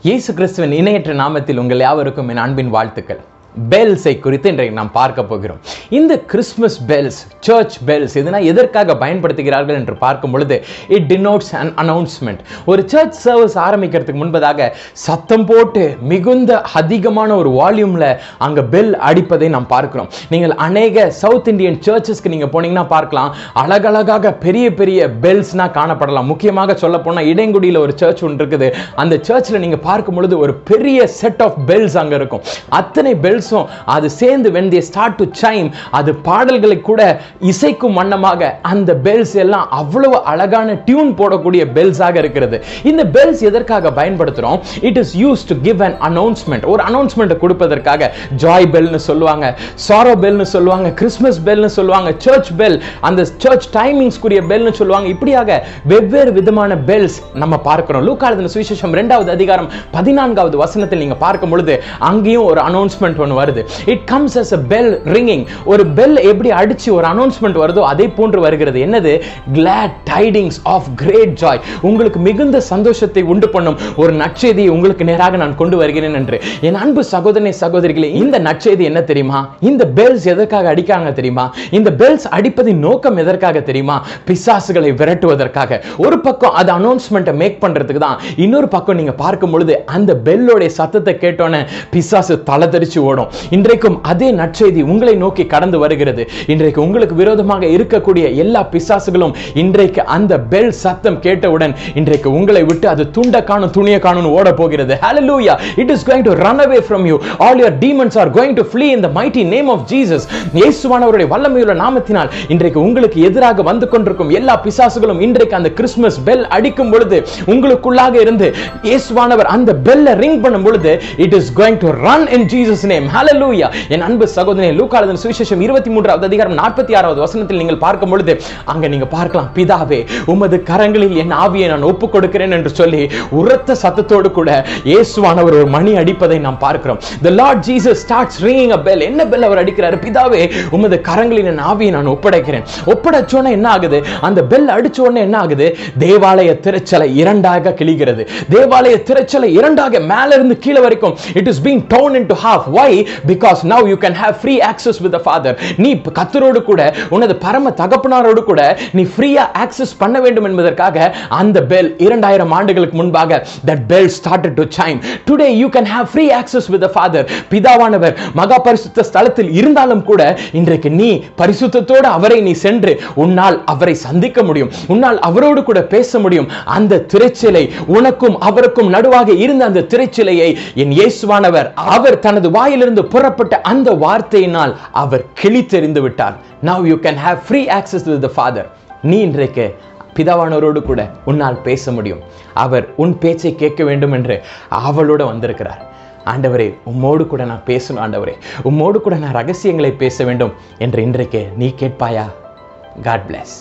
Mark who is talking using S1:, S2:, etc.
S1: இயேசு கிறிஸ்துவின் இணையற்ற நாமத்தில் உங்கள் யாவருக்கும் என் அன்பின் வாழ்த்துக்கள். பெல்ஸை குறித்து இன்றைக்கு நாம் பார்க்க போகிறோம். இந்த கிறிஸ்மஸ் பெல்ஸ், சர்ச் பெல்ஸ் இதனால் எதற்காக பயன்படுத்துகிறார்கள் என்று பார்க்கும் பொழுது இட் டினோட்ஸ் an announcement. ஒரு சர்ச் சர்வீஸ் ஆரம்பிக்கிறதுக்கு முன்பதாக சத்தம் போட்டு மிகுந்த அதிகமான ஒரு வால்யூமில் அங்கே பெல் அடிப்பதை நாம் பார்க்கிறோம். நீங்கள் அநேக சவுத் இந்தியன் சர்ச்சஸ்க்கு நீங்கள் போனீங்கன்னா பார்க்கலாம், அழகழகாக பெரிய பெரிய பெல்ஸ்னா காணப்படலாம். முக்கியமாக சொல்ல போனால் இடைங்குடியில் ஒரு சர்ச் ஒன்று இருக்குது. அந்த சர்ச்சில் நீங்கள் பார்க்கும் பொழுது ஒரு பெரிய செட் ஆஃப் பெல்ஸ் அங்கே இருக்கும். அத்தனை பெல்ஸ் அது சேர்ந்து when they start to chime, அது பாடல்களை கூட இசைக்கும் வண்ணமாக அந்த பெல்ஸ் எல்லாம் அவ்வளவு அழகான டியூன் போடக்கூடிய பெல்ஸாக இருக்கிறது. இந்த பெல்ஸ் எதற்காக பயன்படுத்துறோம்? It is used to give an announcement. ஒரு அனௌன்ஸ்மெண்ட் கொடுப்பதற்காக ஜாய் பெல்னு சொல்லுவாங்க, சாரோ பெல்னு சொல்லுவாங்க, கிறிஸ்மஸ் பெல்னு சொல்லுவாங்க, சர்ச் பெல், அந்த சர்ச் டைமிங்ஸ் கூடிய பெல்னு சொல்லுவாங்க. இப்படியாக வெவ்வேறு விதமான பெல்ஸ் நம்ம பார்க்கிறோம். லூக்கா எழுதின சுவிசேஷம் 2வது அதிகாரம் 14வது வசனத்தில் நீங்க பார்க்கும் பொழுது அங்கேயும் ஒரு அனௌன்ஸ்மெண்ட் வருது. It comes as a bell ringing. ஒரு பெல் எப்படி அடிச்சு ஒரு அனௌன்ஸ்மெண்ட் வருதோ அதே போன்று வருகிறது. என்னது? glad tidings of great joy. உங்களுக்கு மிகுந்த சந்தோஷத்தை உண்டு பண்ணும் ஒரு நற்செய்தியை உங்களுக்கு நேராக நான் கொண்டு வருகிறேன் என்று. என் அன்பு சகோதரனே சகோதரிகளே, இந்த நற்செய்தி என்ன தெரியுமா? இந்த பெல்ஸ் எதற்காக அடிக்காங்க தெரியுமா? இந்த பெல்ஸ் அடிப்பதின் நோக்கம் எதற்காக தெரியுமா? பிசாசுகளை விரட்டுவதற்காக. ஒரு பக்கம் அது அனௌன்ஸ்மெண்ட்டை மேக் பண்றதுக்கு தான், இன்னொரு பக்கம் நீங்க பார்க்கும் பொழுது அந்த பெல்லோட சத்தத்தை கேட்டோன்னே பிசாசு தலதரிச்சு ஓடும். இன்றைக்கும் அதே நற்செய்தி உங்களை நோக்கி கடந்து வருகிறது. இன்றைக்கு உங்களுக்கு விரோதமாக இருக்கக்கூடிய எல்லா பிசாசுகளும் இன்றைக்கு அந்த பெல் சத்தம் கேட்டவுடன் இன்றைக்கு உங்களை விட்டு அது துண்ட காணும் துணிய காணும் ஓட போகிறது. Hallelujah! It is going to run away from you. All your demons are going to flee in the mighty name of Jesus. இயேசுவானவருடைய வல்லமையுள்ள நாமத்தினால் இன்றைக்கு உங்களுக்கு எதிராக வந்து கொண்டிருக்கும் எல்லா பிசாசுகளும் இன்றைக்கு அந்த கிறிஸ்மஸ் பெல் அடிக்கும் பொழுது உங்களுக்குள்ளாக இருந்து இயேசுவானவர் அந்த பெல்லை ரிங் பண்ணும் பொழுது it is going to run in Jesus name. Hallelujah! என் அன்பு சகோதரனே, லூக்கா எழுதின சுவிசேஷம் 23வது அதிகாரம் 46வது வசனத்தில் நீங்கள் பார்க்கும் பொழுது அங்க நீங்க பார்க்கலாம், பிதாவே உமது கரங்களில் என் ஆவியை நான் ஒப்புக் கொடுக்கிறேன் என்று சொல்லி உரத்த சத்தத்தோடு கூட இயேசுவானவர் ஒரு மணி அடிப்பதை நாம் பார்க்கிறோம். The Lord Jesus starts ringing a bell. என்ன பெல் அவர் அடிக்கிறார்? பிதாவே உமது கரங்களில் என் ஆவியை நான் ஒப்படைக்கிறேன். ஒப்படைச்சோனே என்ன ஆகுது? அந்த பெல் அடிச்ச உடனே என்ன ஆகுது? தேவாலய திரைச்சலை இரண்டாக கிழிகிறது. தேவாலய திரைச்சலை இரண்டாக மேல இருந்து கீழே வரைக்கும் it is being torn into half. Why? Because now you can have free access with the Father. நீ கர்த்தரோடு கூட உனது பரம தகப்பனாரோடு கூட நீ ஃப்ரீயா ஆக்சஸ் பண்ண வேண்டும் என்பதற்காக அந்த பெல் 2000 ஆண்டுகளுக்கு முன்பாக that bell started to chime. Today you can have free access with the Father. பிதாவானவர் மகா பரிசுத்த ஸ்தலத்தில் இருந்தாலும் கூட இன்றைக்கு நீ பரிசுத்தத்தோடு அவரை நீ சென்று உன்னால் அவரை சந்திக்க முடியும், உன்னால் அவரோடு கூட பேச முடியும். அந்த திரைச்சிலை உனக்கும் அவருக்கும் நடுவாக இருந்த அந்த திரைச்சிலையை என் இயேசுவானவர் அவர் தனது வாயிலிருந்து புறப்பட்ட அந்த வார்த்தையினால் அவர் கிழித்தெறிந்து விட்டார். Now you can have free access with the Father. நீ இன்றைக்கு பிதாவானவரோடு கூட உன்னால் பேச முடியும். அவர் உன் பேச்சை கேட்க வேண்டும் என்று அவளோடு வந்திருக்கிறார். ஆண்டவரே, உம்மோடு கூட நான் பேசணும். ஆண்டவரே, உம்மோடு கூட நான் ரகசியங்களை பேச வேண்டும் என்று இன்றைக்கு நீ கேட்பாயா? God bless.